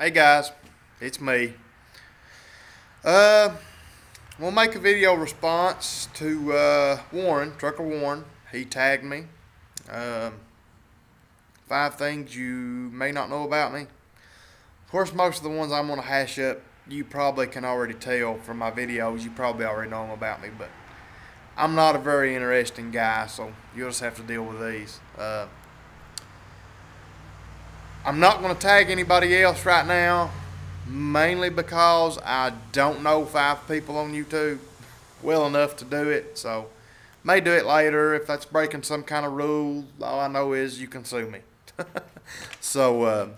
Hey guys, it's me. Uh, we'll make a video response to Warren, Trucker Warren. He tagged me. Um, 5 things you may not know about me. Of course, most of the ones I'm going to hash up, you probably can already tell from my videos. You probably already know them about me, but I'm not a very interesting guy, so you'll just have to deal with these. I'm not going to tag anybody else right now, mainly because I don't know 5 people on YouTube well enough to do it. So, may do it later if that's breaking some kind of rule. All I know is you can sue me. So,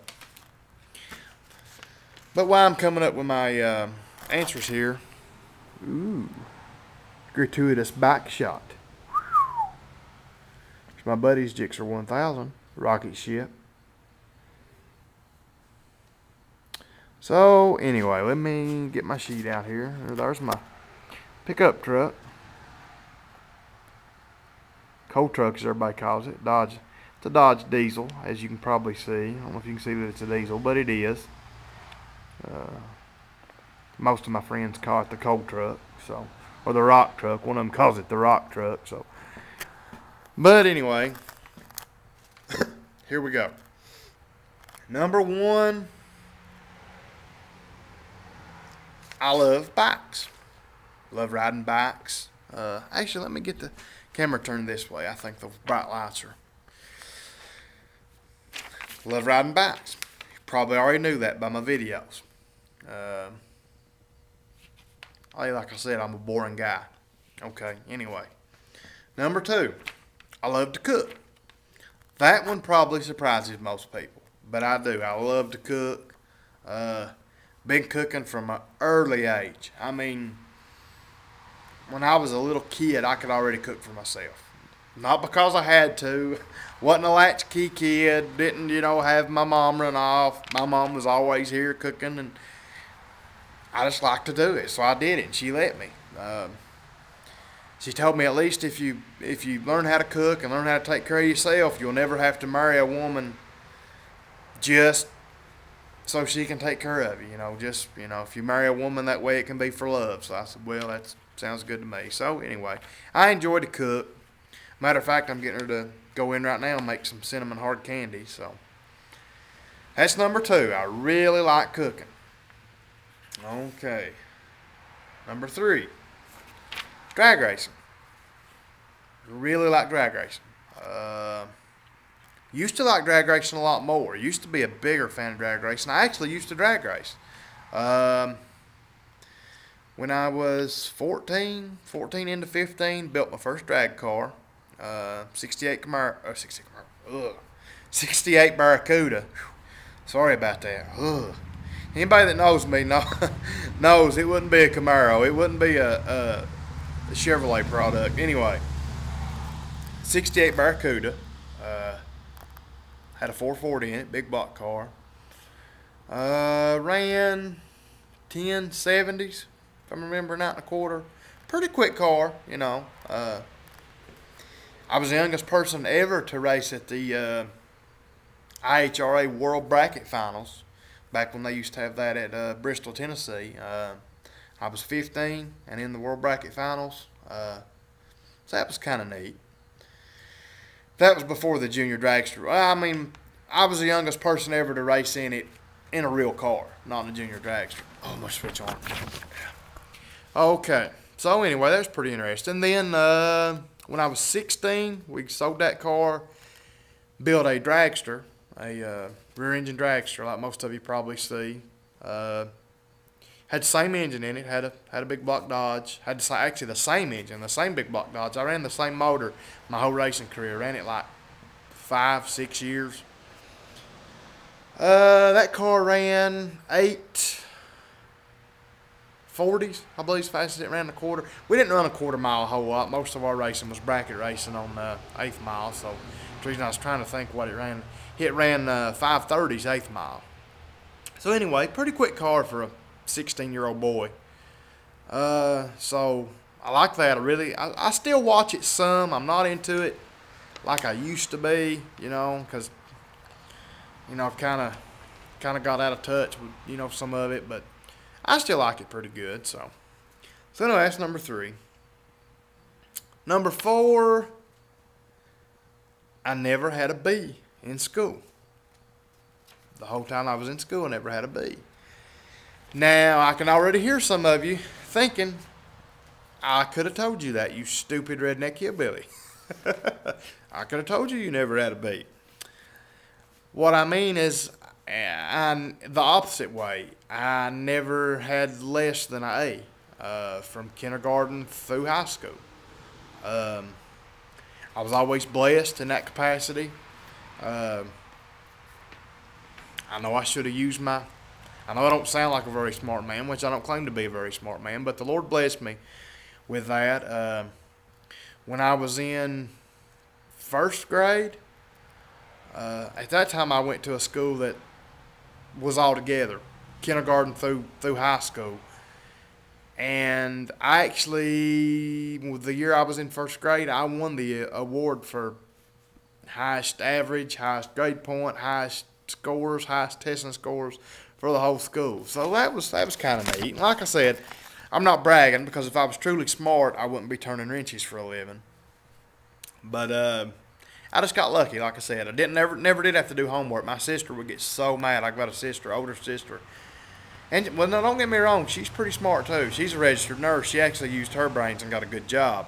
but while I'm coming up with my answers here, ooh, gratuitous back shot. It's my buddy's Gixxer 1000 rocket ship. So anyway, let me get my sheet out here. There's my pickup truck. Coal truck, as everybody calls it. Dodge. It's a Dodge diesel, as you can probably see. I don't know if you can see that it's a diesel, but it is. Most of my friends call it the coal truck, so, or the rock truck. One of them calls it the rock truck. So, but anyway, here we go. Number 1. I love bikes. Love riding bikes. Actually, let me get the camera turned this way. I think the bright lights are. Love riding bikes. You probably already knew that by my videos. Like I said, I'm a boring guy. Okay, anyway. Number 2, I love to cook. That one probably surprises most people, but I do. I love to cook. Been cooking from an early age. I mean, when I was a little kid, I could already cook for myself. Not because I had to. Wasn't a latchkey kid. Didn't, have my mom run off. My mom was always here cooking, and I just liked to do it, so I did it, and she let me. She told me, at least if you learn how to cook and learn how to take care of yourself, you'll never have to marry a woman just so she can take care of you, if you marry a woman that way, it can be for love. So I said, well, that sounds good to me. So anyway, I enjoy to cook. Matter of fact, I'm getting her to go in right now and make some cinnamon hard candy. So that's number 2. I really like cooking. Okay. Number 3, drag racing. Really like drag racing. Used to like drag racing a lot more. Used to be a bigger fan of drag racing. I actually used to drag race. When I was 14 into 15, built my first drag car. 68 Barracuda. Sorry about that. Ugh. Anybody that knows me knows it wouldn't be a Camaro. It wouldn't be a Chevrolet product. Anyway, 68 Barracuda. Had a 440 in it, big block car. Ran 1070s, if I'm remembering, 9.25. Pretty quick car, I was the youngest person ever to race at the IHRA World Bracket Finals, back when they used to have that at Bristol, Tennessee. I was 15 and in the World Bracket Finals, so that was kind of neat. That was before the junior dragster. I mean, I was the youngest person ever to race in it in a real car, not in a junior dragster. Oh, my switch on. Okay. So anyway, that was pretty interesting. Then when I was 16, we sold that car, built a dragster, a rear-engine dragster, like most of you probably see. Had the same engine in it. Had a big block Dodge. Actually the same engine, the same big block Dodge. I ran the same motor my whole racing career. Ran it like 5-6 years. That car ran 840s, I believe, as fast as it ran the quarter. We didn't run a quarter mile a whole lot. Most of our racing was bracket racing on the 8th mile. So the reason I was trying to think what it ran. It ran 530s 8th mile. So anyway, pretty quick car for a 16-year-old boy. So I like that. I still watch it some. I'm not into it like I used to be, because I've kind kind of got out of touch with, some of it, but I still like it pretty good. So anyway, that's number 3. Number 4, I never had a B in school. The whole time I was in school, I never had a B. Now, I can already hear some of you thinking, I could have told you that, you stupid redneck hillbilly. I could have told you never had a B. What I mean is, the opposite way. I never had less than an A from kindergarten through high school. I was always blessed in that capacity. I know I should have used I know I don't sound like a very smart man, which I don't claim to be a very smart man, but the Lord blessed me with that. When I was in 1st grade, at that time I went to a school that was all together, kindergarten through high school. And I actually, the year I was in 1st grade, I won the award for highest average, highest grade point, highest scores, highest testing scores for the whole school. So that was kind of neat. And like I said, I'm not bragging, because if I was truly smart, I wouldn't be turning wrenches for a living. But I just got lucky, like I said. I never did have to do homework. My sister would get so mad. I've got a sister, older sister. And, well, no, don't get me wrong, she's pretty smart too. She's a registered nurse. She actually used her brains and got a good job.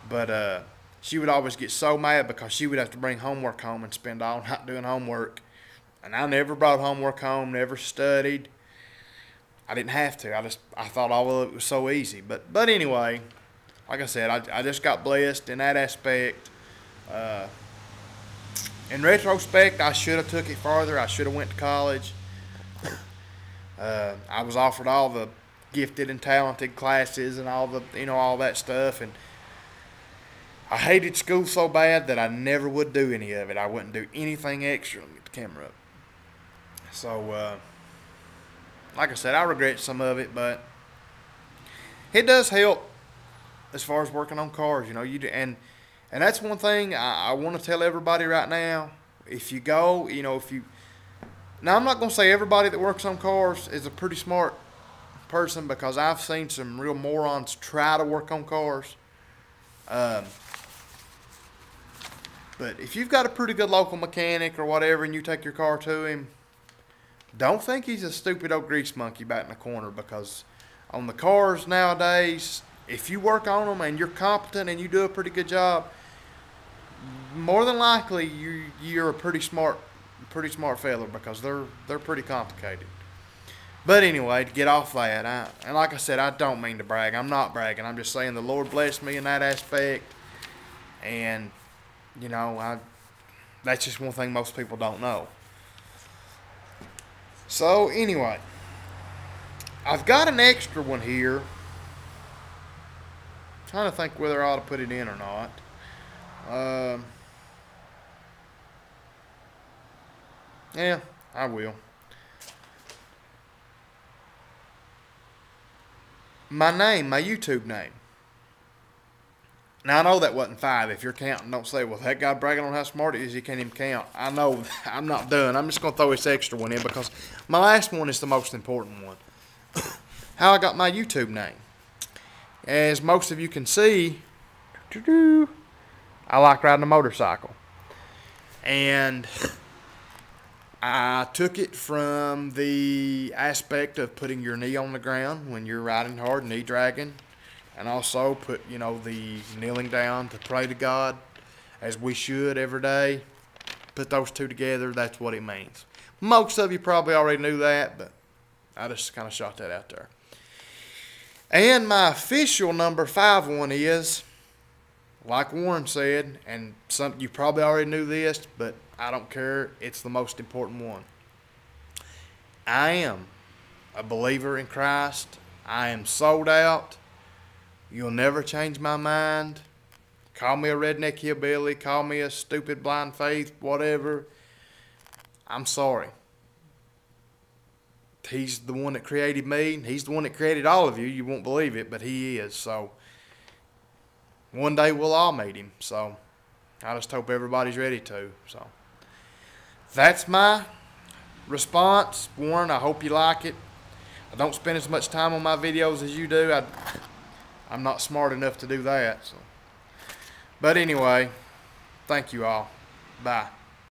But she would always get so mad because she would have to bring homework home and spend all night doing homework. And I never brought homework home, never studied. I didn't have to. I thought all of it was so easy. But anyway, like I said, I just got blessed in that aspect. In retrospect, I should have took it farther. I should have went to college. I was offered all the gifted and talented classes and all that stuff, and I hated school so bad that I never would do any of it. I wouldn't do anything extra. Let me get the camera up. So, like I said, I regret some of it, but it does help as far as working on cars. And that's one thing I want to tell everybody right now. If you go, now, I'm not going to say everybody that works on cars is a pretty smart person, because I've seen some real morons try to work on cars. But if you've got a pretty good local mechanic or whatever and you take your car to him, don't think he's a stupid old grease monkey back in the corner, because on the cars nowadays, if you work on them and you're competent and you do a pretty good job, more than likely you're a pretty smart fella, because they're pretty complicated. But anyway, to get off that, and like I said, I don't mean to brag. I'm not bragging. I'm just saying the Lord blessed me in that aspect, and that's just one thing most people don't know. So anyway, I've got an extra one here. I'm trying to think whether I ought to put it in or not. Yeah, I will. My name, my YouTube name. Now, I know that wasn't 5. If you're counting, don't say, well, that guy bragging on how smart he is, he can't even count. I know. I'm not done. I'm just going to throw this extra one in, because my last one is the most important one. How I got my YouTube name. As most of you can see, I like riding a motorcycle. And I took it from the aspect of putting your knee on the ground when you're riding hard, knee dragging, and also put, the kneeling down to pray to God, as we should every day. Put those two together, that's what it means. Most of you probably already knew that, but I just kind of shot that out there. And my official number 5 one is, like Warren said, and you probably already knew this, but I don't care. It's the most important one. I am a believer in Christ. I am sold out. You'll never change my mind. Call me a redneck hillbilly. Call me a stupid blind faith, whatever. I'm sorry. He's the one that created me. He's the one that created all of you. You won't believe it, but he is. So one day we'll all meet him. So I just hope everybody's ready to. So that's my response. Warren, I hope you like it. I don't spend as much time on my videos as you do. I'm not smart enough to do that. So. But anyway, thank you all. Bye.